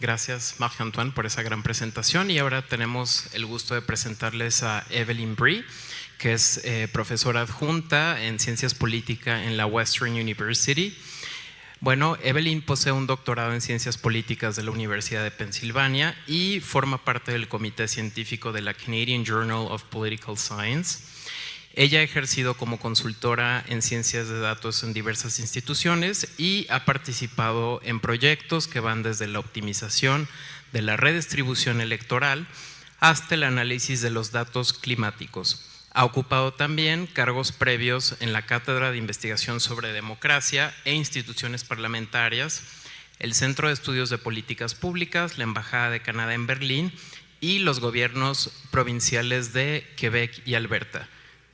gracias Marc-Antoine por esa gran presentación y ahora tenemos el gusto de presentarles a Evelyn Bree, que es profesora adjunta en Ciencias Políticas en la Western University. Bueno, Evelyn posee un doctorado en Ciencias Políticas de la Universidad de Pensilvania y forma parte del comité científico de la Canadian Journal of Political Science. Ella ha ejercido como consultora en ciencias de datos en diversas instituciones y ha participado en proyectos que van desde la optimización de la redistribución electoral hasta el análisis de los datos climáticos. Ha ocupado también cargos previos en la Cátedra de Investigación sobre Democracia e Instituciones Parlamentarias, el Centro de Estudios de Políticas Públicas, la Embajada de Canadá en Berlín y los gobiernos provinciales de Quebec y Alberta.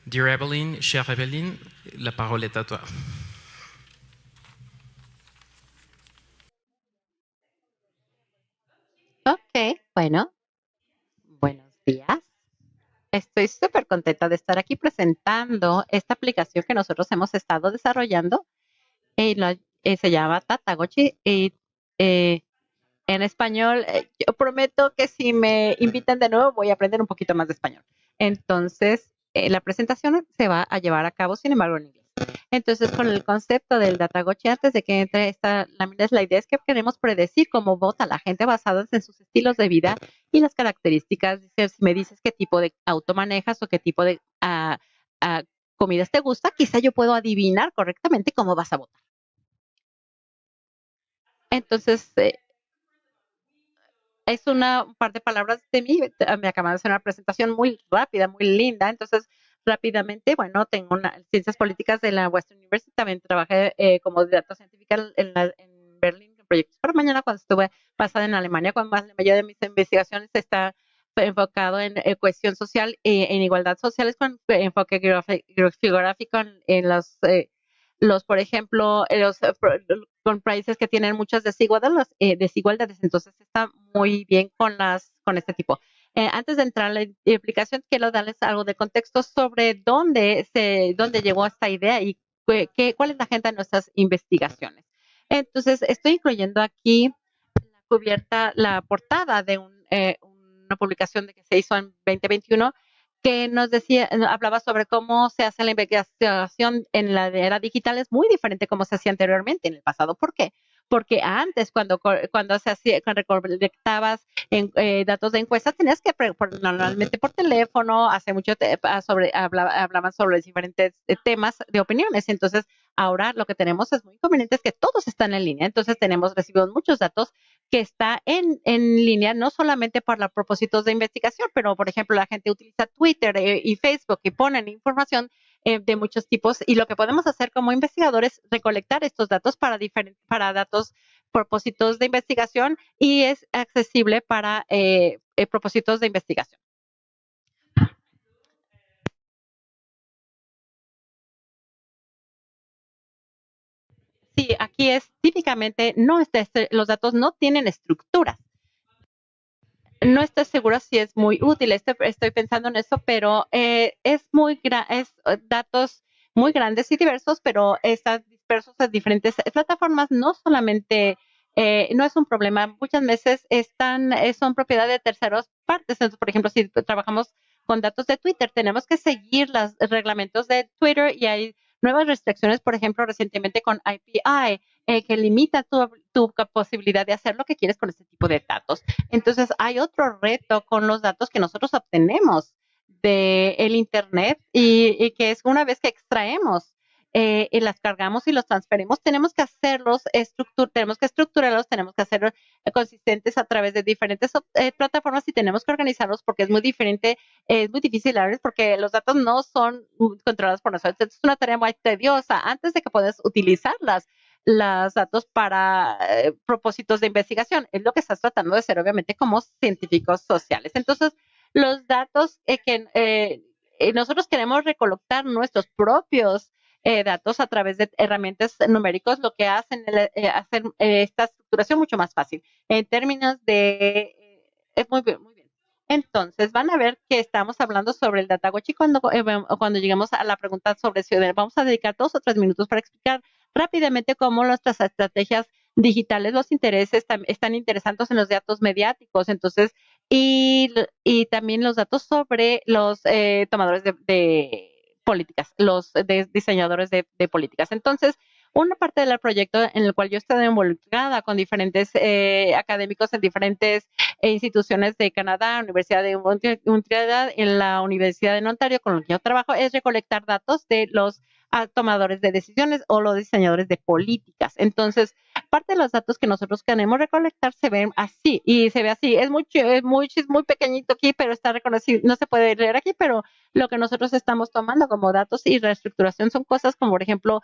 Dear Evelyn, chère Evelyn, la parole est à toi. Ok, bueno, buenos días. Estoy súper contenta de estar aquí presentando esta aplicación que nosotros hemos estado desarrollando. Se llama Tatagochi y en español, yo prometo que si me invitan de nuevo voy a aprender un poquito más de español. Entonces, la presentación se va a llevar a cabo, sin embargo, en inglés. Entonces, con el concepto del Datagochi, antes de que entre esta lámina, la idea es que queremos predecir cómo vota la gente basadas en sus estilos de vida y las características. Si me dices qué tipo de auto manejas o qué tipo de comidas te gusta, quizá yo puedo adivinar correctamente cómo vas a votar. Entonces, es un par de palabras de mí. Me acaban de hacer una presentación muy rápida, muy linda. Entonces, rápidamente, bueno, tengo ciencias políticas de la Western University. También trabajé como data científica en Berlín, en proyectos para mañana, cuando estuve pasada en Alemania, cuando más la mayoría de mis investigaciones está enfocado en cohesión social, en igualdad sociales, con enfoque geográfico en los, por ejemplo, con países que tienen muchas desigualdades, entonces está muy bien con este tipo. Antes de entrar a la explicación, quiero darles algo de contexto sobre dónde llegó esta idea y cuál es la agenda de nuestras investigaciones. Entonces, estoy incluyendo aquí la portada de una publicación que se hizo en 2021 que hablaba sobre cómo se hace la investigación en la era digital. Es muy diferente como se hacía anteriormente en el pasado. ¿Por qué? Porque antes, cuando recolectabas datos de encuestas, tenías que, normalmente por teléfono, hace mucho hablaban sobre diferentes temas de opiniones. Entonces, ahora lo que tenemos es muy conveniente, es que todos están en línea. Entonces, recibimos muchos datos que está en línea, no solamente para propósitos de investigación, pero por ejemplo la gente utiliza Twitter y Facebook y ponen información de muchos tipos, y lo que podemos hacer como investigadores es recolectar estos datos para propósitos de investigación, y es accesible para propósitos de investigación. Sí, aquí es típicamente, los datos no tienen estructuras. No estoy segura si es muy útil, estoy pensando en eso, pero es datos muy grandes y diversos, pero están dispersos en diferentes plataformas. No solamente, no es un problema, muchas veces son propiedad de terceras partes. Entonces, por ejemplo, si trabajamos con datos de Twitter, tenemos que seguir los reglamentos de Twitter, y hay nuevas restricciones, por ejemplo, recientemente con IPI, que limita tu posibilidad de hacer lo que quieres con este tipo de datos. Entonces, hay otro reto con los datos que nosotros obtenemos del Internet, y que es una vez que extraemos y las cargamos y los transferimos, tenemos que estructurarlos, tenemos que hacerlos consistentes a través de diferentes plataformas, y tenemos que organizarlos porque es muy diferente, es muy difícil a veces porque los datos no son controlados por nosotros. Es una tarea muy tediosa antes de que puedas utilizarlas los datos para propósitos de investigación. Es lo que estás tratando de hacer, obviamente, como científicos sociales. Entonces, los datos que nosotros queremos recolectar nuestros propios datos a través de herramientas numéricos, lo que hacen es hacer esta estructuración mucho más fácil. En términos es muy bien, muy bien. Entonces, van a ver que estamos hablando sobre el Datagochi cuando lleguemos a la pregunta sobre ciudad. Vamos a dedicar 2 o 3 minutos para explicar rápidamente cómo nuestras estrategias digitales, los intereses están interesados en los datos mediáticos, entonces, y también los datos sobre los tomadores de políticas, los diseñadores de políticas. Entonces, una parte del proyecto en el cual yo estoy involucrada con diferentes académicos en diferentes instituciones de Canadá, Universidad de Montreal, en la Universidad de Ontario, con los que yo trabajo, es recolectar datos de los tomadores de decisiones o los diseñadores de políticas. Entonces, parte de los datos que nosotros queremos recolectar se ven así y se ve así. Es muy pequeñito aquí, pero está reconocido. No se puede leer aquí, pero lo que nosotros estamos tomando como datos y reestructuración son cosas como, por ejemplo,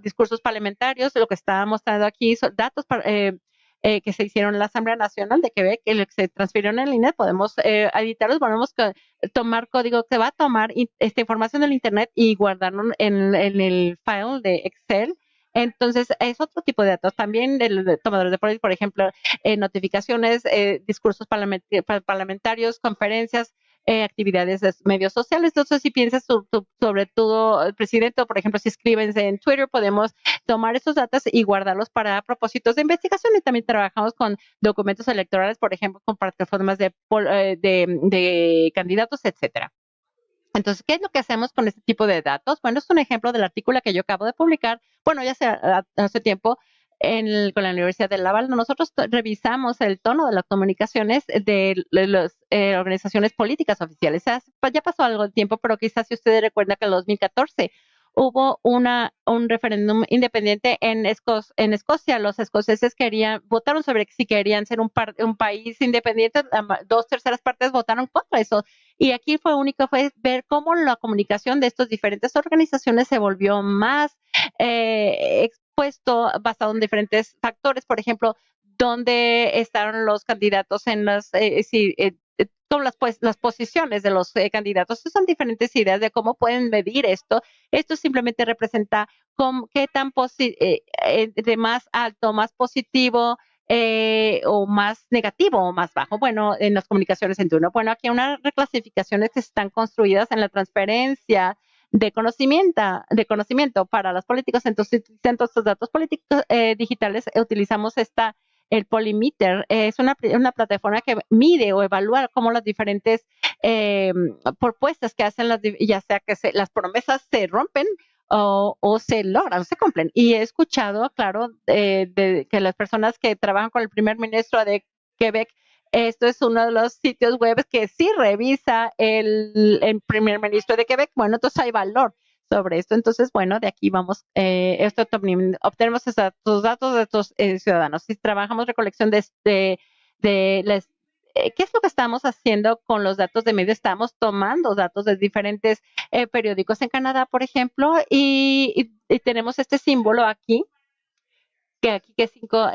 discursos parlamentarios. Lo que está mostrando aquí son datos que se hicieron en la Asamblea Nacional de Quebec, que se transfirieron en línea, podemos editarlos, podemos tomar código, se va a tomar esta información del Internet y guardarlo en el file de Excel. Entonces, es otro tipo de datos. También de tomadores de política, por ejemplo, notificaciones, discursos parlamentarios, conferencias, actividades de medios sociales. Entonces, si piensas sobre todo el presidente, o por ejemplo, si escriben en Twitter, podemos tomar esos datos y guardarlos para propósitos de investigación. Y también trabajamos con documentos electorales, por ejemplo, con plataformas de candidatos, etcétera. Entonces, ¿qué es lo que hacemos con este tipo de datos? Bueno, es un ejemplo del artículo que yo acabo de publicar, bueno, ya hace tiempo, con la Universidad de Laval. Nosotros revisamos el tono de las comunicaciones de las organizaciones políticas oficiales. Ya pasó algo de tiempo, pero quizás si ustedes recuerdan que en el 2014 hubo un referéndum independiente en Escocia. Los escoceses votaron sobre si querían ser un país independiente. 2/3 partes votaron contra eso. Y aquí fue ver cómo la comunicación de estas diferentes organizaciones se volvió más expuesto, basado en diferentes factores. Por ejemplo, dónde estaban los candidatos en con las posiciones de los candidatos. Son diferentes ideas de cómo pueden medir esto. Esto simplemente representa qué tan de más alto, más positivo, o más negativo o más bajo. Bueno, en las comunicaciones entre uno. Bueno, aquí hay unas reclasificaciones que están construidas en la transferencia de conocimiento para los políticos. Entonces, utilizando estos datos políticos digitales, utilizamos el Polymeter. Es una plataforma que mide o evalúa cómo las diferentes propuestas que hacen, ya sea que las promesas se rompen o se logran, se cumplen. Y he escuchado, claro, que las personas que trabajan con el primer ministro de Quebec, esto es uno de los sitios web que sí revisa el primer ministro de Quebec. Bueno, entonces hay valor sobre esto. Entonces, bueno, de aquí vamos, obtenemos estos datos de estos ciudadanos. Si trabajamos recolección ¿qué es lo que estamos haciendo con los datos de medios? Estamos tomando datos de diferentes periódicos en Canadá, por ejemplo, y tenemos este símbolo aquí,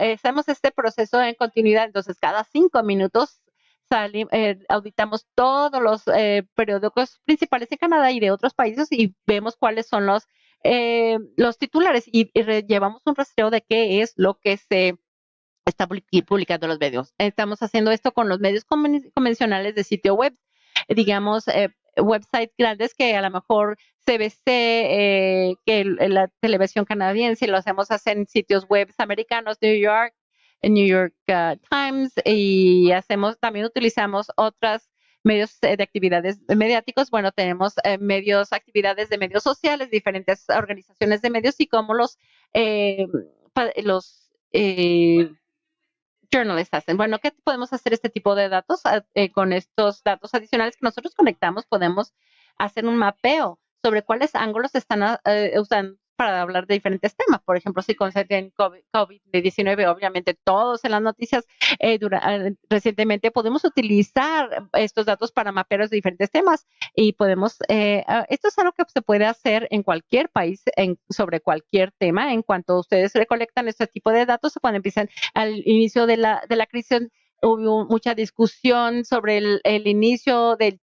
hacemos este proceso en continuidad. Entonces, cada 5 minutos auditamos todos los periódicos principales en Canadá y de otros países y vemos cuáles son los titulares y llevamos un rastreo de qué es lo que se está publicando los medios. Estamos haciendo esto con los medios convencionales de sitio web, digamos, websites grandes que a lo mejor CBC, que la televisión canadiense, lo hacemos en sitios web americanos, New York Times, y también utilizamos otros medios de actividades mediáticos. Bueno, tenemos actividades de medios sociales, diferentes organizaciones de medios y cómo los journalists hacen. Bueno, ¿qué podemos hacer este tipo de datos? Con estos datos adicionales que nosotros conectamos, podemos hacer un mapeo sobre cuáles ángulos están usando para hablar de diferentes temas. Por ejemplo, si conceden COVID-19, obviamente todos en las noticias recientemente podemos utilizar estos datos para mapear los diferentes temas y esto es algo que se puede hacer en cualquier país sobre cualquier tema. En cuanto ustedes recolectan este tipo de datos, cuando empiezan al inicio de la crisis, hubo mucha discusión sobre el inicio del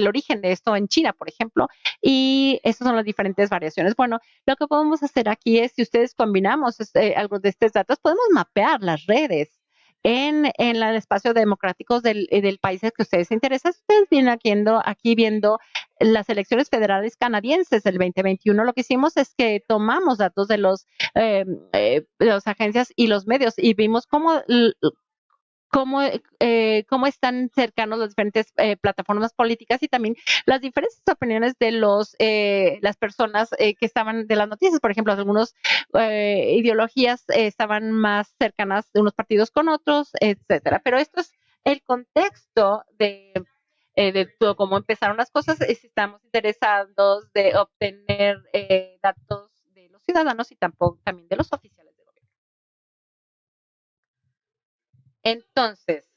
origen de esto en China, por ejemplo, y estas son las diferentes variaciones. Bueno, lo que podemos hacer aquí es, si ustedes combinamos algo de estos datos, podemos mapear las redes en el espacio democrático del país que ustedes se interesan. Ustedes vienen aquí viendo las elecciones federales canadienses del 2021, lo que hicimos es que tomamos datos de las agencias y los medios y vimos cómo están cercanos las diferentes plataformas políticas y también las diferentes opiniones de las personas que estaban de las noticias. Por ejemplo, algunas ideologías estaban más cercanas de unos partidos con otros, etcétera. Pero esto es el contexto de todo, cómo empezaron las cosas. Si estamos interesados de obtener datos de los ciudadanos y también de los oficiales de gobierno. Entonces,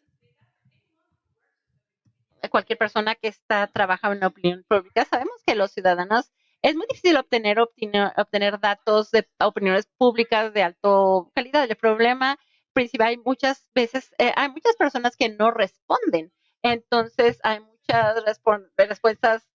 cualquier persona que trabaja en la opinión pública, sabemos que los ciudadanos es muy difícil obtener datos de opiniones públicas de alta calidad. El problema principal, hay muchas personas que no responden. Entonces, hay muchas respuestas.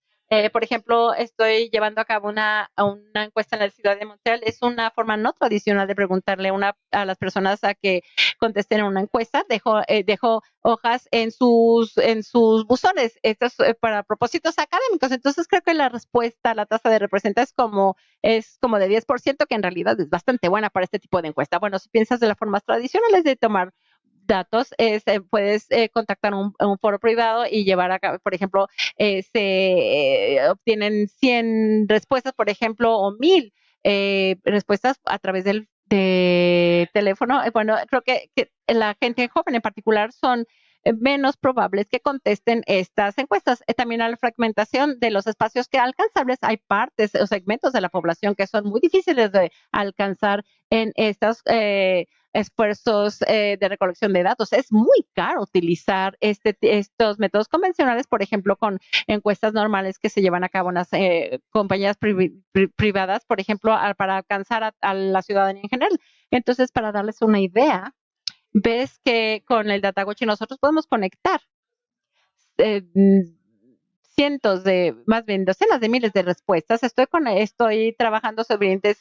Por ejemplo, estoy llevando a cabo una encuesta en la ciudad de Montreal. Es una forma no tradicional de preguntarle a las personas a que contesten en una encuesta. Dejo hojas en sus buzones. Esto es para propósitos académicos. Entonces, creo que la respuesta, la tasa de respuesta es como de 10%, que en realidad es bastante buena para este tipo de encuesta. Bueno, si piensas de las formas tradicionales de tomar datos, puedes contactar un foro privado y llevar a cabo, por ejemplo, se obtienen 100 respuestas, por ejemplo, o 1000 respuestas a través de teléfono. Bueno, creo que la gente joven en particular son menos probables que contesten estas encuestas. También a la fragmentación de los espacios que alcanzables, hay partes o segmentos de la población que son muy difíciles de alcanzar en estos esfuerzos de recolección de datos. Es muy caro utilizar estos métodos convencionales, por ejemplo, con encuestas normales que se llevan a cabo en las compañías privadas, por ejemplo, para alcanzar a la ciudadanía en general. Entonces, para darles una idea, ves que con el DataGochi nosotros podemos conectar eh, más bien docenas de miles de respuestas. Estoy trabajando sobre diferentes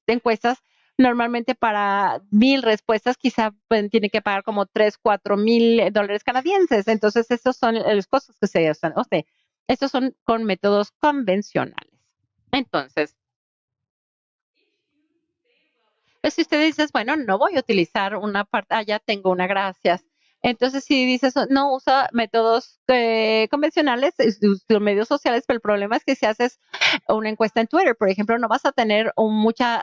encuestas. Normalmente para 1000 respuestas quizá tiene que pagar como 3, 4 mil dólares canadienses. Entonces, estos son los costos que se usan. O sea, estos son con métodos convencionales. Entonces, pues si usted dices, bueno, no voy a utilizar una parte, ya tengo una, gracias. Entonces, si dices, no usa métodos convencionales, medios sociales, pero el problema es que si haces una encuesta en Twitter, por ejemplo, no vas a tener mucha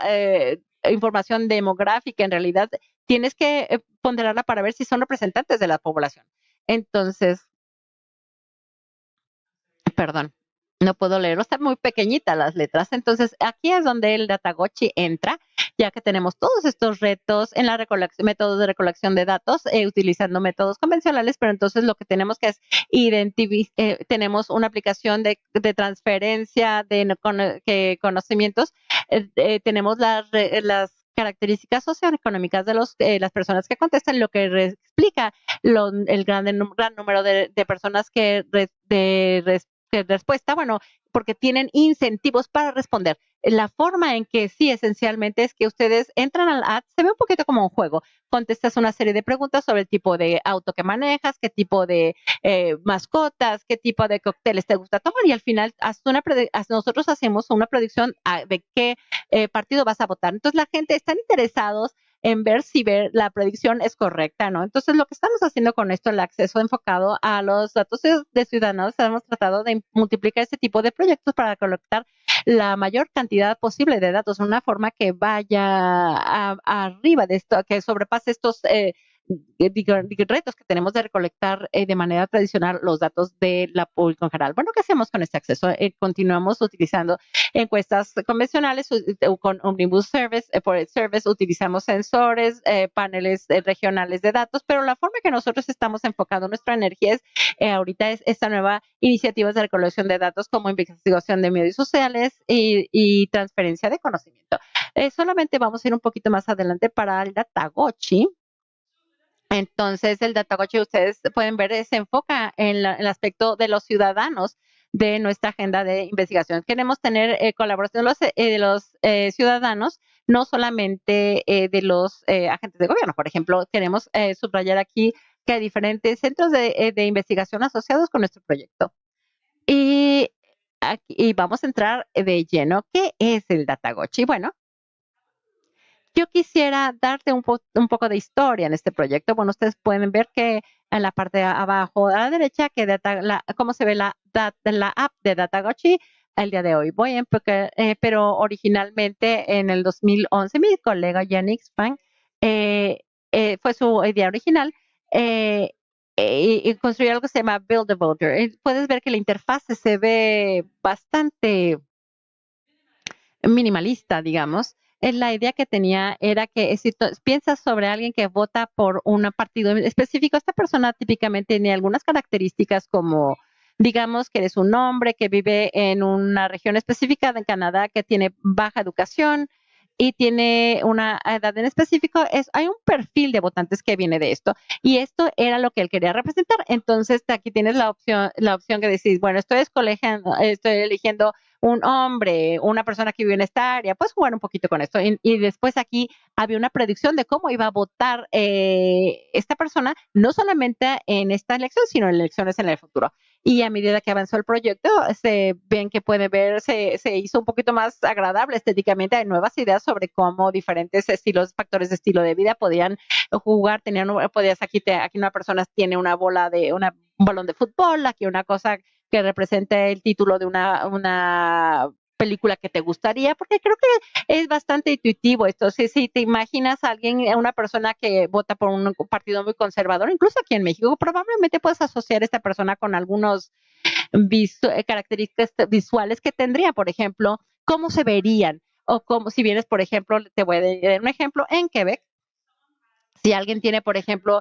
información demográfica. En realidad, tienes que ponderarla para ver si son representantes de la población. Entonces, perdón, no puedo leer, están muy pequeñitas las letras. Entonces, aquí es donde el DataGochi entra, ya que tenemos todos estos retos en la métodos de recolección de datos, utilizando métodos convencionales, pero entonces lo que tenemos que es tenemos una aplicación de transferencia de conocimientos, tenemos las características socioeconómicas de las personas que contestan, lo que explica el gran número de personas que respuesta, bueno, porque tienen incentivos para responder. La forma en que sí, esencialmente, es que ustedes entran al ad, se ve un poquito como un juego. Contestas una serie de preguntas sobre el tipo de auto que manejas, qué tipo de mascotas, qué tipo de cócteles te gusta tomar, y al final nosotros hacemos una predicción de qué partido vas a votar. Entonces, la gente está interesados en ver si la predicción es correcta, ¿no? Entonces, lo que estamos haciendo con esto, el acceso enfocado a los datos de ciudadanos, hemos tratado de multiplicar este tipo de proyectos para colectar la mayor cantidad posible de datos, una forma que vaya arriba de esto, que sobrepase estos retos que tenemos de recolectar de manera tradicional los datos de la pública en general. Bueno, ¿qué hacemos con este acceso? Continuamos utilizando encuestas convencionales con Omnibus Service, utilizamos sensores, paneles regionales de datos, pero la forma que nosotros estamos enfocando nuestra energía ahorita es esta nueva iniciativa de recolección de datos como investigación de medios sociales y transferencia de conocimiento. Solamente vamos a ir un poquito más adelante para el DataGochi. Entonces, el DataGochi, ustedes pueden ver, se enfoca en el aspecto de los ciudadanos de nuestra agenda de investigación. Queremos tener colaboración de los ciudadanos, no solamente de los agentes de gobierno. Por ejemplo, queremos subrayar aquí que hay diferentes centros de investigación asociados con nuestro proyecto. Y y vamos a entrar de lleno. ¿Qué es el Datagochi? Bueno, yo quisiera darte un poco de historia en este proyecto. Bueno, ustedes pueden ver que en la parte de abajo a la derecha, cómo se ve la app de Datagochi el día de hoy. Pero originalmente en el 2011, mi colega Yannick Spang fue su idea original y construyó algo que se llama Build a Voter. Puedes ver que la interfaz se ve bastante minimalista, digamos. La idea que tenía era que si piensas sobre alguien que vota por un partido específico, esta persona típicamente tiene algunas características como, digamos, que eres un hombre que vive en una región específica de Canadá que tiene baja educación y tiene una edad en específico. Hay un perfil de votantes que viene de esto y esto era lo que él quería representar. Entonces aquí tienes la opción que decís, bueno, estoy eligiendo un hombre, una persona que vive en esta área, puedes jugar un poquito con esto. Y después aquí había una predicción de cómo iba a votar esta persona, no solamente en esta elección, sino en elecciones en el futuro. Y a medida que avanzó el proyecto, se ven que puede ver, se hizo un poquito más agradable estéticamente. Hay nuevas ideas sobre cómo diferentes factores de estilo de vida podían jugar. Aquí una persona tiene un balón de fútbol, aquí una cosa que represente el título de una película que te gustaría, porque creo que es bastante intuitivo esto. Si te imaginas a una persona que vota por un partido muy conservador, incluso aquí en México, probablemente puedes asociar a esta persona con algunos características visuales que tendría, por ejemplo, cómo se verían, o como si vienes, por ejemplo, te voy a dar un ejemplo, en Quebec, si alguien tiene, por ejemplo,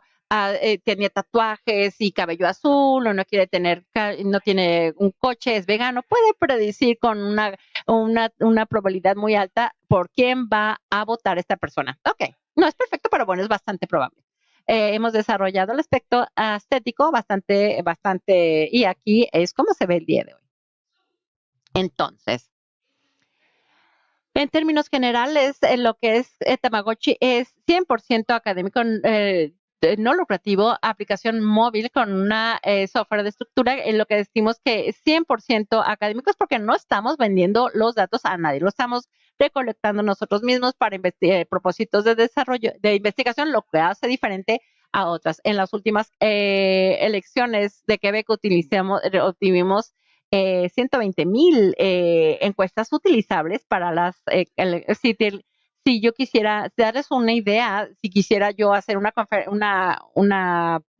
tiene tatuajes y cabello azul o no tiene un coche, es vegano, puede predecir con una probabilidad muy alta por quién va a votar esta persona. Ok, no es perfecto, pero bueno, es bastante probable. Hemos desarrollado el aspecto estético bastante, y aquí es como se ve el día de hoy. Entonces, en términos generales, lo que es Tamagotchi es 100% académico, no lucrativo, aplicación móvil con una software de estructura, en lo que decimos que es 100% académicos porque no estamos vendiendo los datos a nadie, lo estamos recolectando nosotros mismos para propósitos de desarrollo, de investigación, lo que hace diferente a otras. En las últimas elecciones de Quebec obtuvimos 120,000 encuestas utilizables para si yo quisiera darles una idea, si quisiera yo hacer una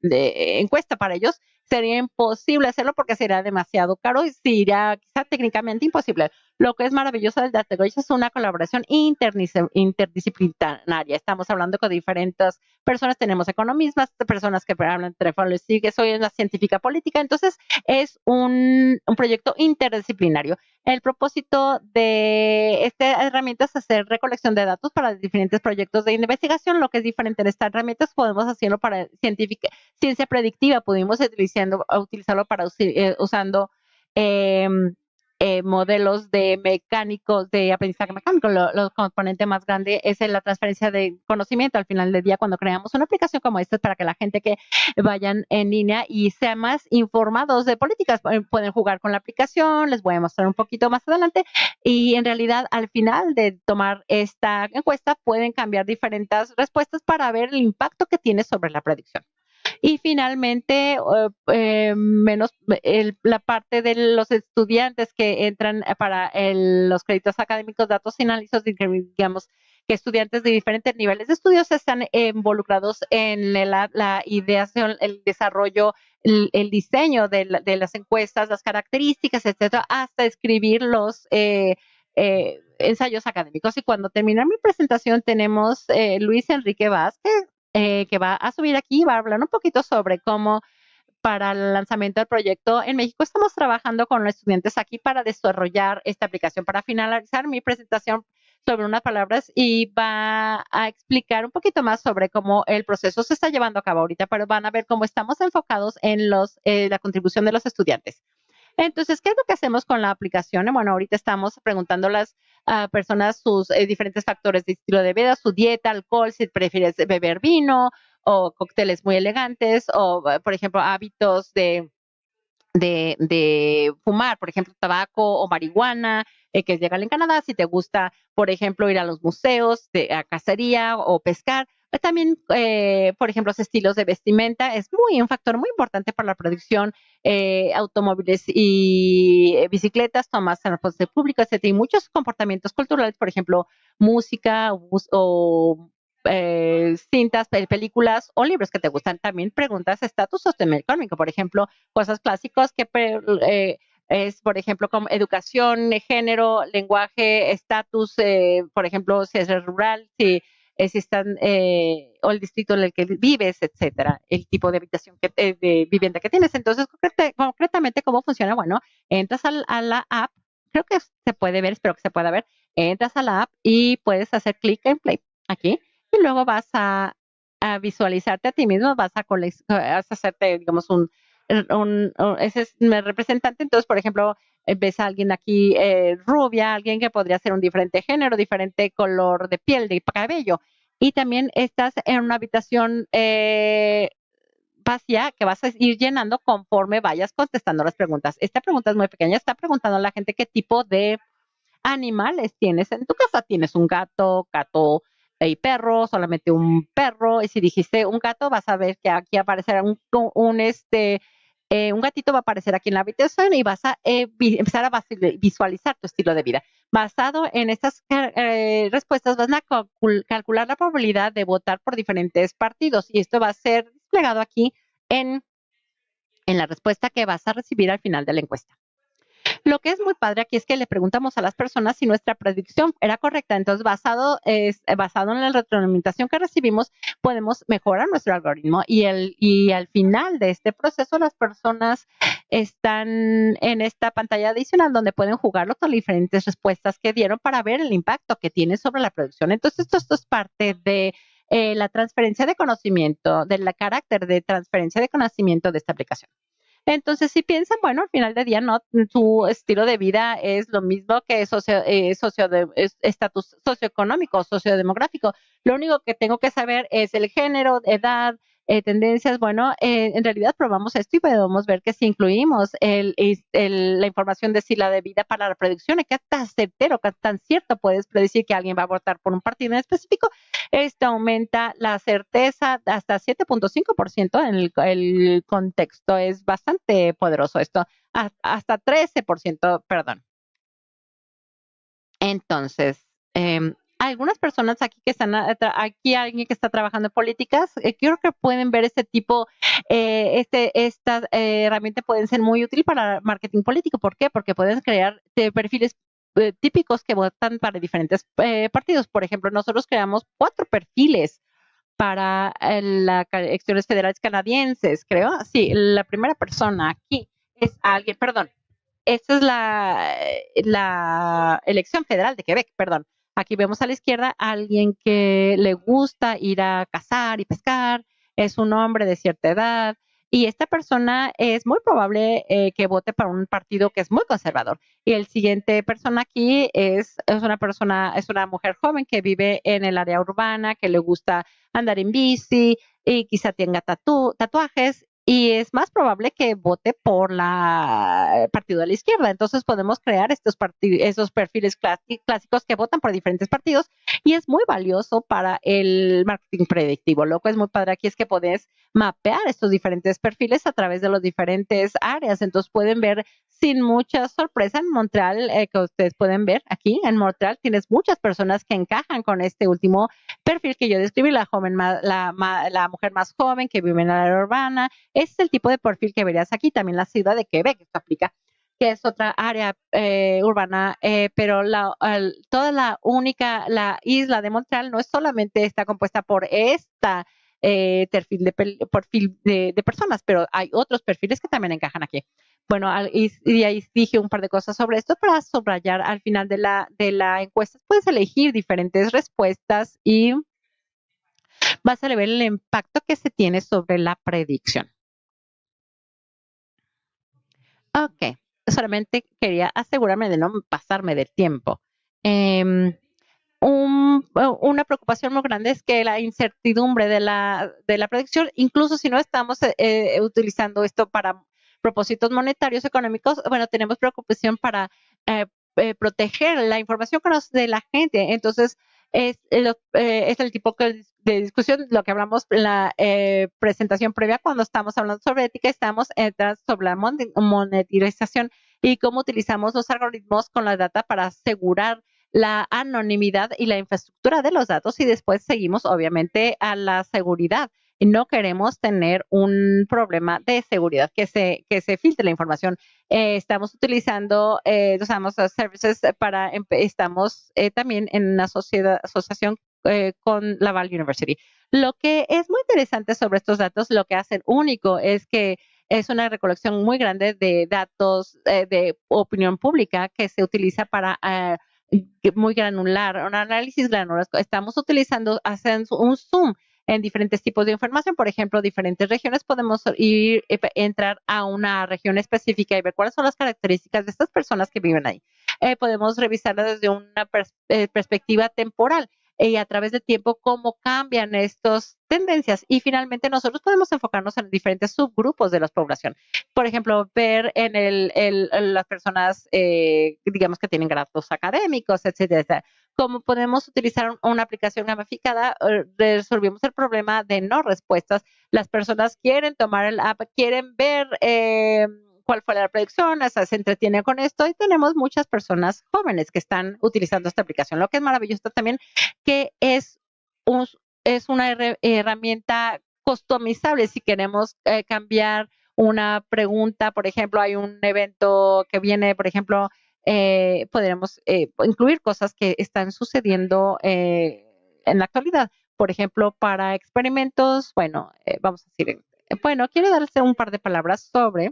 encuesta para ellos, sería imposible hacerlo porque sería demasiado caro y sería quizá técnicamente imposible. Lo que es maravilloso del Datagoich es una colaboración interdisciplinaria. Estamos hablando con diferentes personas, tenemos economistas, personas que hablan teléfono, sigue, soy una científica política, entonces es un proyecto interdisciplinario. El propósito de esta herramienta es hacer recolección de datos para diferentes proyectos de investigación. Lo que es diferente en esta herramienta es podemos hacerlo para ciencia predictiva, pudimos utilizarlo para usando modelos de mecánicos, de aprendizaje mecánico. Lo componente más grande es la transferencia de conocimiento al final del día cuando creamos una aplicación como esta para que la gente que vayan en línea y sean más informados de políticas pueden jugar con la aplicación, les voy a mostrar un poquito más adelante y en realidad al final de tomar esta encuesta pueden cambiar diferentes respuestas para ver el impacto que tiene sobre la predicción. Y finalmente, la parte de los estudiantes que entran para los créditos académicos, datos y análisis, digamos que estudiantes de diferentes niveles de estudios están involucrados en la ideación, el desarrollo, el diseño de las encuestas, las características, etcétera, hasta escribir los ensayos académicos. Y cuando termine mi presentación tenemos Luis Enrique Vázquez, que va a subir aquí, va a hablar un poquito sobre cómo para el lanzamiento del proyecto en México estamos trabajando con los estudiantes aquí para desarrollar esta aplicación. Para finalizar mi presentación sobre unas palabras y va a explicar un poquito más sobre cómo el proceso se está llevando a cabo ahorita, pero van a ver cómo estamos enfocados en la contribución de los estudiantes. Entonces, ¿qué es lo que hacemos con la aplicación? Bueno, ahorita estamos preguntando a las personas sus diferentes factores de estilo de vida, su dieta, alcohol, si prefieres beber vino o cócteles muy elegantes o, por ejemplo, hábitos de de fumar, por ejemplo, tabaco o marihuana, que es legal en Canadá. Si te gusta, por ejemplo, ir a los museos, a cacería o pescar. También, por ejemplo, los estilos de vestimenta es un factor muy importante para la producción. Automóviles y bicicletas, tomas en transporte público, etcétera, y muchos comportamientos culturales, por ejemplo, música o cintas, películas o libros que te gustan. También preguntas estatus socioeconómico, por ejemplo, cosas clásicas que es, por ejemplo, como educación, género, lenguaje, estatus, por ejemplo, si es rural, si están, o el distrito en el que vives, etcétera, el tipo de habitación, de vivienda que tienes. Entonces, concretamente, ¿cómo funciona? Bueno, entras a la app, creo que se puede ver, espero que se pueda ver, entras a la app y puedes hacer clic en play aquí y luego vas a visualizarte a ti mismo, vas a hacerte, digamos, ese es mi representante. Entonces, por ejemplo, ves a alguien aquí rubia, alguien que podría ser un diferente género, diferente color de piel, de cabello. Y también estás en una habitación vacía que vas a ir llenando conforme vayas contestando las preguntas. Esta pregunta es muy pequeña, está preguntando a la gente qué tipo de animales tienes en tu casa. ¿Tienes un gato y perro, solamente un perro? Y si dijiste un gato, vas a ver que aquí aparecerá un gatito va a aparecer aquí en la habitación y vas a empezar a visualizar tu estilo de vida. Basado en estas respuestas, vas a calcular la probabilidad de votar por diferentes partidos y esto va a ser desplegado aquí en, en la respuesta que vas a recibir al final de la encuesta. Lo que es muy padre aquí es que le preguntamos a las personas si nuestra predicción era correcta. Entonces, basado en la retroalimentación que recibimos, podemos mejorar nuestro algoritmo y al final de este proceso, las personas están en esta pantalla adicional donde pueden jugarlo con diferentes respuestas que dieron para ver el impacto que tiene sobre la producción. Entonces, esto es parte de la transferencia de conocimiento, del carácter de transferencia de conocimiento de esta aplicación. Entonces, si piensan, bueno, al final del día, no, su estilo de vida es lo mismo que estatus socioeconómico, sociodemográfico. Lo único que tengo que saber es el género, edad, tendencias. Bueno, en realidad probamos esto y podemos ver que si incluimos la información de estilo de vida para la predicción, qué tan certero, qué tan cierto puedes predecir que alguien va a votar por un partido en específico. Esto aumenta la certeza hasta 7.5% en el contexto. Es bastante poderoso esto. Hasta 13%, perdón. Entonces, algunas personas aquí que están, aquí alguien que está trabajando en políticas, creo que pueden ver este tipo, estas herramientas pueden ser muy útil para marketing político. ¿Por qué? Porque pueden crear perfiles típicos que votan para diferentes partidos. Por ejemplo, nosotros creamos 4 perfiles para las elecciones federales canadienses, creo. Sí, la primera persona aquí es alguien, perdón, esta es la elección federal de Quebec, perdón. Aquí vemos a la izquierda a alguien que le gusta ir a cazar y pescar, es un hombre de cierta edad y esta persona es muy probable que vote para un partido que es muy conservador. Y el siguiente persona aquí es una mujer joven que vive en el área urbana, que le gusta andar en bici y quizá tenga tatuajes y es más probable que vote por el partido de la izquierda. Entonces podemos crear esos perfiles clásicos que votan por diferentes partidos y es muy valioso para el marketing predictivo. Lo que es muy padre aquí es que puedes mapear estos diferentes perfiles a través de las diferentes áreas. Entonces pueden ver sin mucha sorpresa en Montreal, que ustedes pueden ver aquí en Montreal, tienes muchas personas que encajan con este último perfil que yo describí, la mujer más joven que vive en la área urbana. Ese es el tipo de perfil que verías aquí. También la ciudad de Quebec, esto aplica, que es otra área urbana, pero toda la isla de Montreal no es solamente está compuesta por esta perfil de personas, pero hay otros perfiles que también encajan aquí. Bueno, y ahí dije un par de cosas sobre esto para subrayar al final de la encuesta. Puedes elegir diferentes respuestas y vas a ver el impacto que se tiene sobre la predicción. Ok, solamente quería asegurarme de no pasarme del tiempo. Una preocupación muy grande es que la incertidumbre de la predicción, incluso si no estamos utilizando esto para propósitos monetarios, económicos, bueno, tenemos preocupación para proteger la información de la gente. Entonces, es el tipo de discusión, lo que hablamos en la presentación previa cuando estamos hablando sobre ética, estamos sobre la monetización y cómo utilizamos los algoritmos con la data para asegurar la anonimidad y la infraestructura de los datos y después seguimos obviamente a la seguridad. Y no queremos tener un problema de seguridad que se filtre la información. Estamos utilizando, usamos services estamos también en una asociación con Laval University. Lo que es muy interesante sobre estos datos, lo que hacen único es que es una recolección muy grande de datos de opinión pública que se utiliza para muy granular, un análisis granular. Estamos utilizando, hacen un zoom en diferentes tipos de información, por ejemplo, diferentes regiones, podemos entrar a una región específica y ver cuáles son las características de estas personas que viven ahí. Podemos revisarla desde una perspectiva temporal y a través del tiempo cómo cambian estas tendencias. Y finalmente nosotros podemos enfocarnos en diferentes subgrupos de la población. Por ejemplo, ver en las personas, digamos, que tienen grados académicos, etcétera. Cómo podemos utilizar una aplicación gamificada, resolvimos el problema de no respuestas. Las personas quieren tomar el app, quieren ver cuál fue la predicción, o sea, se entretienen con esto y tenemos muchas personas jóvenes que están utilizando esta aplicación. Lo que es maravilloso también que es una herramienta customizable si queremos cambiar una pregunta, por ejemplo, hay un evento que viene, por ejemplo, podremos incluir cosas que están sucediendo en la actualidad. Por ejemplo, para experimentos, bueno, vamos a decir, bueno, quiero darles un par de palabras sobre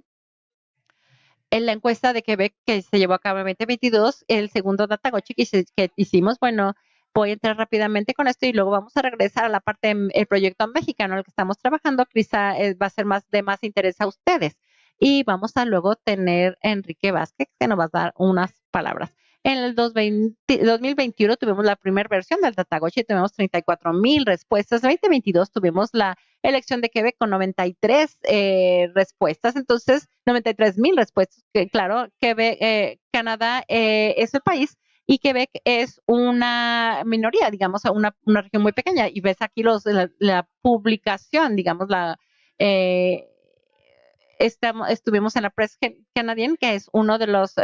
en la encuesta de Quebec que se llevó a cabo en 2022, el segundo Datagochi que hicimos, bueno, voy a entrar rápidamente con esto y luego vamos a regresar a la parte del proyecto mexicano en el que estamos trabajando. Quizá va a ser de más interés a ustedes. Y vamos a luego tener a Enrique Vázquez, que nos va a dar unas palabras. En el 2021 tuvimos la primera versión del Datagochi, tuvimos 34,000 respuestas. En 2022 tuvimos la elección de Quebec con 93 respuestas, entonces 93,000 respuestas. Claro, Quebec, Canadá es el país y Quebec es una minoría, digamos, una región muy pequeña. Y ves aquí la publicación, digamos, estuvimos en la Press Canadian, que es uno de los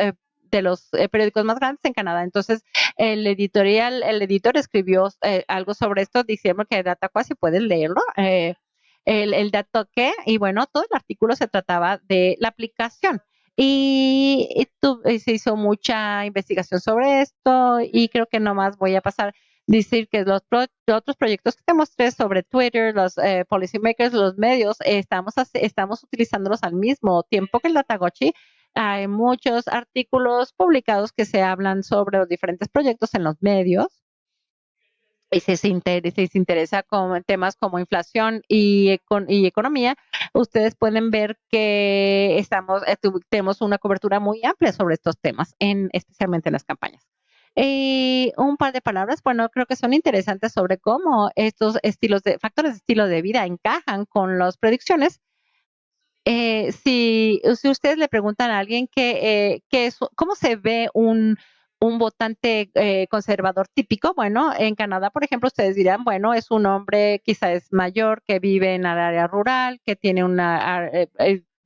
periódicos más grandes en Canadá. Entonces, el editor escribió algo sobre esto diciendo que Data Quasi pueden leerlo. El dato que, y bueno, todo el artículo se trataba de la aplicación. Y se hizo mucha investigación sobre esto y creo que nomás voy a pasar decir que los otros proyectos que te mostré sobre Twitter, los policymakers, los medios, estamos utilizándolos al mismo tiempo que el Datagochi. Hay muchos artículos publicados que se hablan sobre los diferentes proyectos en los medios. Y si se interesa con temas como inflación y economía, ustedes pueden ver que tenemos una cobertura muy amplia sobre estos temas, especialmente en las campañas. Y un par de palabras, bueno, creo que son interesantes sobre cómo estos factores de estilo de vida encajan con las predicciones. Si ustedes le preguntan a alguien cómo se ve un votante conservador típico, bueno, en Canadá, por ejemplo, ustedes dirán, bueno, es un hombre quizás mayor que vive en el área rural, que tiene un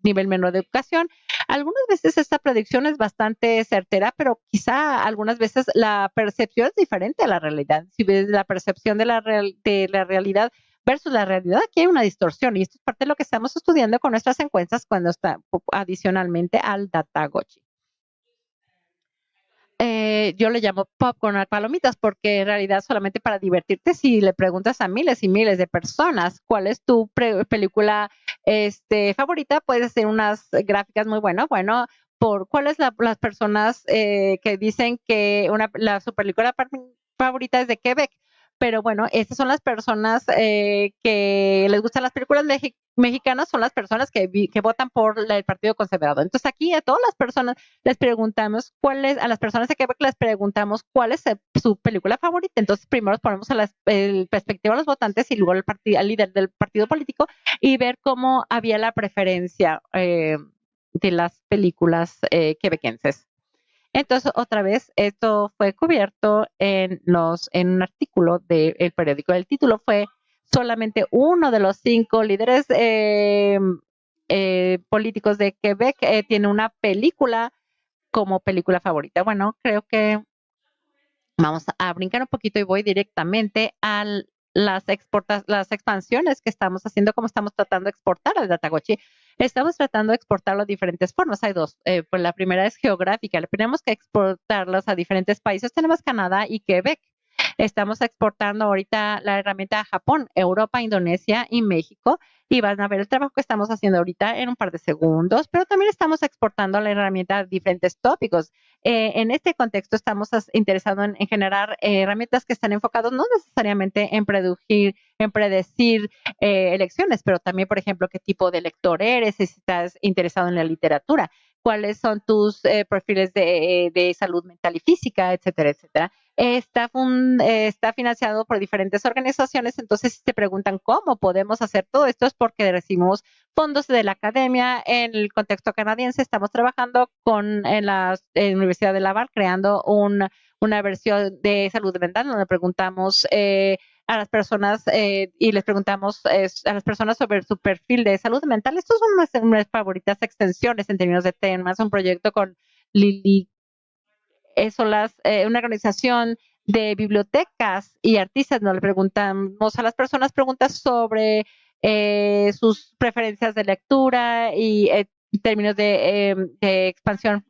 nivel menor de educación. Algunas veces esta predicción es bastante certera, pero quizá algunas veces la percepción es diferente a la realidad. Si ves la percepción de la realidad versus la realidad, aquí hay una distorsión y esto es parte de lo que estamos estudiando con nuestras encuestas cuando está adicionalmente al Datagochi. Yo le llamo popcorn a palomitas porque en realidad solamente para divertirte, si le preguntas a miles y miles de personas cuál es tu película favorita, puedes hacer unas gráficas muy buenas. Bueno, por cuáles las personas que dicen que su película favorita es de Quebec. Pero bueno, estas son las personas que les gustan las películas mexicanas, son las personas que votan por el Partido Conservador. Entonces aquí a todas las personas les preguntamos a las personas de Quebec les preguntamos cuál es su película favorita. Entonces primero ponemos el perspectiva a los votantes y luego al líder del partido político y ver cómo había la preferencia de las películas quebequenses. Entonces, otra vez, esto fue cubierto en un artículo del periódico. El título fue solamente uno de los 5 líderes políticos de Quebec tiene una película como película favorita. Bueno, creo que vamos a brincar un poquito y voy directamente a las expansiones que estamos haciendo, como estamos tratando de exportar el Datagochi. Estamos tratando de exportarlo de diferentes formas. Hay dos. Pues la primera es geográfica. Tenemos que exportarlos a diferentes países. Tenemos Canadá y Quebec. Estamos exportando ahorita la herramienta a Japón, Europa, Indonesia y México. Y van a ver el trabajo que estamos haciendo ahorita en un par de segundos, pero también estamos exportando la herramienta a diferentes tópicos. En este contexto estamos interesados en generar herramientas que están enfocadas no necesariamente en predecir elecciones, pero también, por ejemplo, qué tipo de lector eres, si estás interesado en la literatura, cuáles son tus perfiles de salud mental y física, etcétera, etcétera. Está financiado por diferentes organizaciones, entonces si te preguntan cómo podemos hacer todo esto es porque recibimos fondos de la academia. En el contexto canadiense estamos trabajando en la Universidad de Laval creando una versión de salud mental donde preguntamos a las personas y les preguntamos a las personas sobre su perfil de salud mental. Estas son mis favoritas extensiones en términos de temas. Un proyecto con Lili una organización de bibliotecas y artistas. Nos le preguntamos a las personas preguntas sobre sus preferencias de lectura y en términos de expansión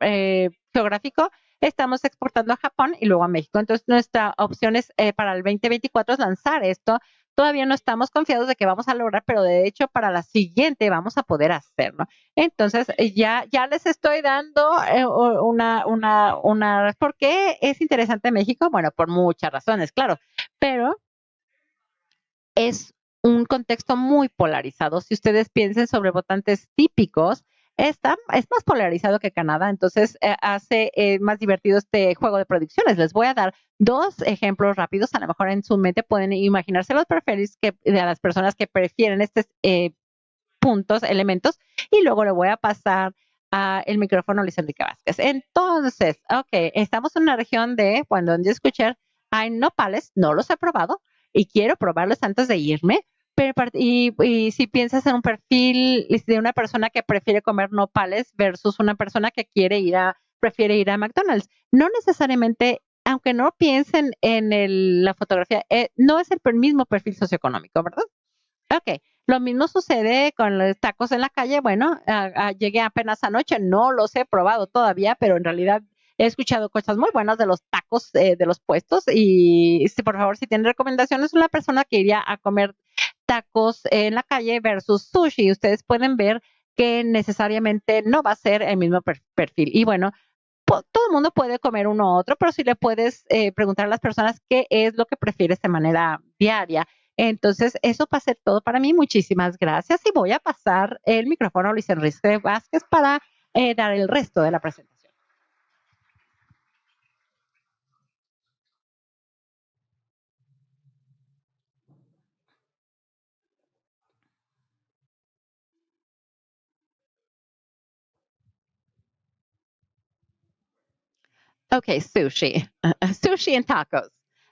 geográfico. Estamos exportando a Japón y luego a México. Entonces, nuestra opción es para el 2024 es lanzar esto. Todavía no estamos confiados de que vamos a lograr, pero de hecho para la siguiente vamos a poder hacerlo. Entonces, ya les estoy dando ¿por qué es interesante México? Bueno, por muchas razones, claro, pero es un contexto muy polarizado. Si ustedes piensen sobre votantes típicos, es más polarizado que Canadá, entonces hace más divertido este juego de predicciones. Les voy a dar 2 ejemplos rápidos, a lo mejor en su mente pueden imaginarse los perfiles de las personas que prefieren estos puntos, elementos, y luego le voy a pasar el micrófono a Luis Enrique Vázquez. Entonces, ok, estamos en una región de, cuando yo escuché, hay nopales, no los he probado y quiero probarlos antes de irme, pero y si piensas en un perfil de una persona que prefiere comer nopales versus una persona que prefiere ir a McDonald's, no necesariamente, aunque no piensen en la fotografía, no es el mismo perfil socioeconómico, ¿verdad? Ok, lo mismo sucede con los tacos en la calle. Bueno, llegué apenas anoche, no los he probado todavía, pero en realidad he escuchado cosas muy buenas de los tacos de los puestos. Y si, por favor, si tienen recomendaciones, una persona que iría a comer tacos en la calle versus sushi, ustedes pueden ver que necesariamente no va a ser el mismo perfil. Y bueno, todo el mundo puede comer uno u otro, pero si le puedes preguntar a las personas qué es lo que prefieres de manera diaria. Entonces, eso va a ser todo para mí. Muchísimas gracias y voy a pasar el micrófono a Luis Enrique Vázquez para dar el resto de la presentación. Okay, sushi. Sushi and tacos.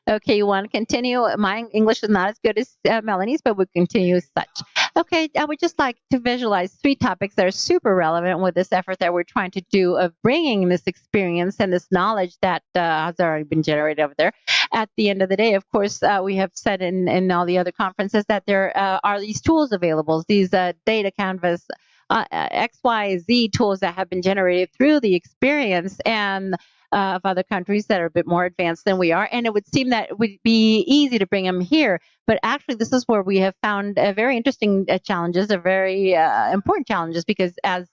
Okay, you want to continue? My English is not as good as Melanie's, but we'll continue as such. Okay, I would just like to visualize 3 topics that are super relevant with this effort that we're trying to do of bringing this experience and this knowledge that has already been generated over there. At the end of the day, of course, we have said in all the other conferences that there are these tools available, these data canvas, X, Y, Z tools that have been generated through the experience and of other countries that are a bit more advanced than we are. And it would seem that it would be easy to bring them here. But actually, this is where we have found very interesting challenges, very important challenges, because as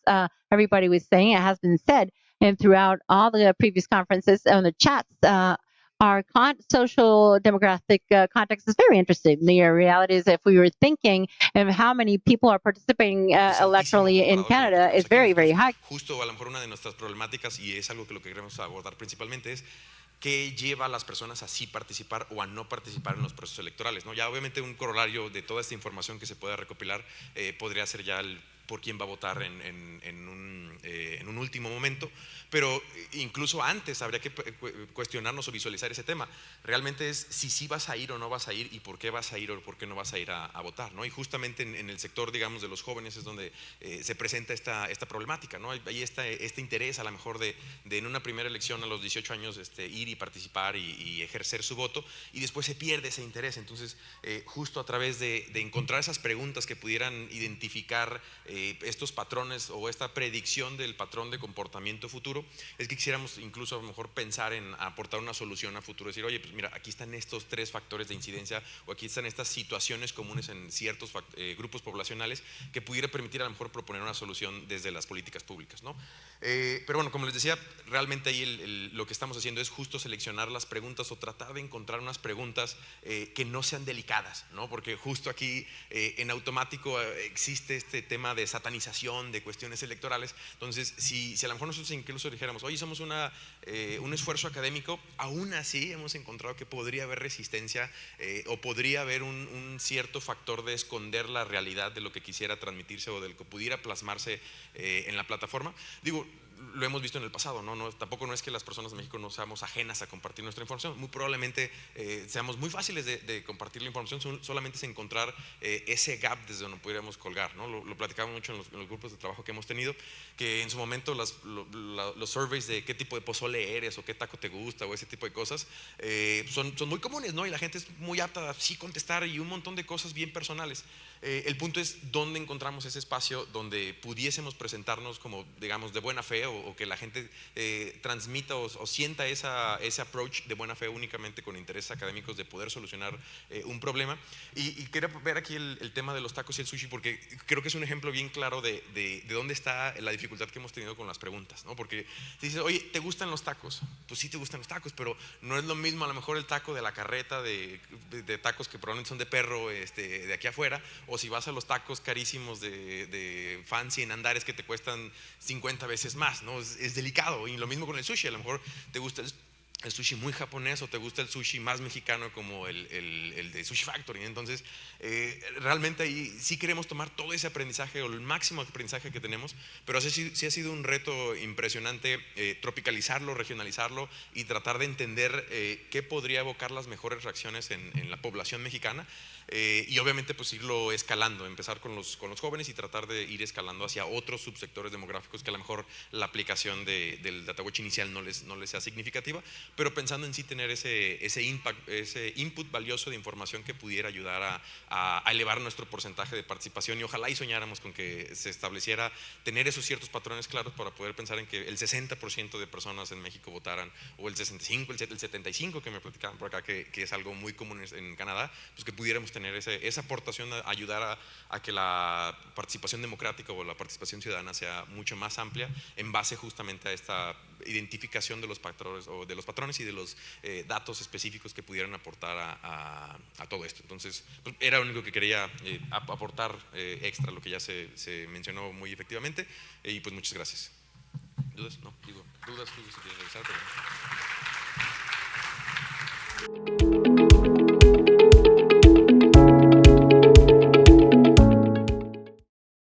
everybody was saying, it has been said, and throughout all the previous conferences on the chats, our social demographic context is very interesting. The reality is, if we were thinking of how many people are participating electorally in Canada, is very, very high. Justo a lo mejor una de nuestras problemáticas, y es algo que lo que queremos abordar principalmente, es qué lleva a las personas a sí participar o a no participar en los procesos electorales, ¿no? Ya obviamente un corolario de toda esta información que se pueda recopilar podría ser ya por quién va a votar en un último momento, pero incluso antes habría que cuestionarnos o visualizar ese tema. Realmente es si sí vas a ir o no vas a ir y por qué vas a ir o por qué no vas a ir a votar, ¿no? Y justamente en el sector, digamos, de los jóvenes es donde se presenta esta problemática, ¿no? Hay este interés a lo mejor de en una primera elección a los 18 años ir y participar y ejercer su voto, y después se pierde ese interés. Entonces, justo a través de encontrar esas preguntas que pudieran identificar estos patrones o esta predicción del patrón de comportamiento futuro, es que quisiéramos incluso a lo mejor pensar en aportar una solución a futuro, decir, oye, pues mira, aquí están estos 3 factores de incidencia o aquí están estas situaciones comunes en ciertos grupos poblacionales que pudiera permitir a lo mejor proponer una solución desde las políticas públicas, ¿no? Pero bueno, como les decía, realmente ahí lo que estamos haciendo es justo seleccionar las preguntas o tratar de encontrar unas preguntas que no sean delicadas, ¿no? Porque justo aquí en automático existe este tema de satanización de cuestiones electorales. Entonces, si a lo mejor nosotros incluso dijéramos, oye, somos un esfuerzo académico, aún así hemos encontrado que podría haber resistencia o podría haber un cierto factor de esconder la realidad de lo que quisiera transmitirse o de lo que pudiera plasmarse en la plataforma. Digo, lo hemos visto en el pasado, ¿no? Tampoco no es que las personas de México no seamos ajenas a compartir nuestra información, muy probablemente seamos muy fáciles de compartir la información, solamente es encontrar ese gap desde donde pudiéramos colgar, ¿no? Lo platicamos mucho en los grupos de trabajo que hemos tenido, que en su momento los surveys de qué tipo de pozole eres o qué taco te gusta o ese tipo de cosas son muy comunes, ¿no? Y la gente es muy apta a sí contestar y un montón de cosas bien personales. El punto es dónde encontramos ese espacio donde pudiésemos presentarnos como, digamos, de buena fe o que la gente transmita o sienta ese approach de buena fe únicamente con intereses académicos de poder solucionar un problema. Y quería ver aquí el tema de los tacos y el sushi porque creo que es un ejemplo bien claro de dónde está la dificultad que hemos tenido con las preguntas, ¿no? Porque si dices, oye, ¿te gustan los tacos? Pues sí te gustan los tacos, pero no es lo mismo a lo mejor el taco de la carreta de tacos que probablemente son de perro de aquí afuera, o si vas a los tacos carísimos de fancy en Andares que te cuestan 50 veces más, ¿no? Es delicado. Y lo mismo con el sushi, a lo mejor te gusta el sushi muy japonés o te gusta el sushi más mexicano como el de Sushi Factory. Entonces, realmente ahí sí queremos tomar todo ese aprendizaje o el máximo aprendizaje que tenemos, pero sí ha sido un reto impresionante tropicalizarlo, regionalizarlo y tratar de entender qué podría evocar las mejores reacciones en la población mexicana. Y obviamente pues irlo escalando, empezar con los jóvenes y tratar de ir escalando hacia otros subsectores demográficos que a lo mejor la aplicación del data watch inicial no les sea significativa, pero pensando en sí tener ese input valioso de información que pudiera ayudar a elevar nuestro porcentaje de participación, y ojalá y soñáramos con que se estableciera tener esos ciertos patrones claros para poder pensar en que el 60% de personas en México votaran, o el 65, el 75% que me platicaban por acá, que es algo muy común en Canadá, pues que pudiéramos tener esa aportación a ayudar a que la participación democrática o la participación ciudadana sea mucho más amplia en base justamente a esta identificación de los patrones y de los datos específicos que pudieran aportar a todo esto. Entonces, pues, era lo único que quería aportar extra, lo que ya se mencionó muy efectivamente, y pues muchas gracias. ¿Dudas? No, digo, dudas si quieres regresar, pero...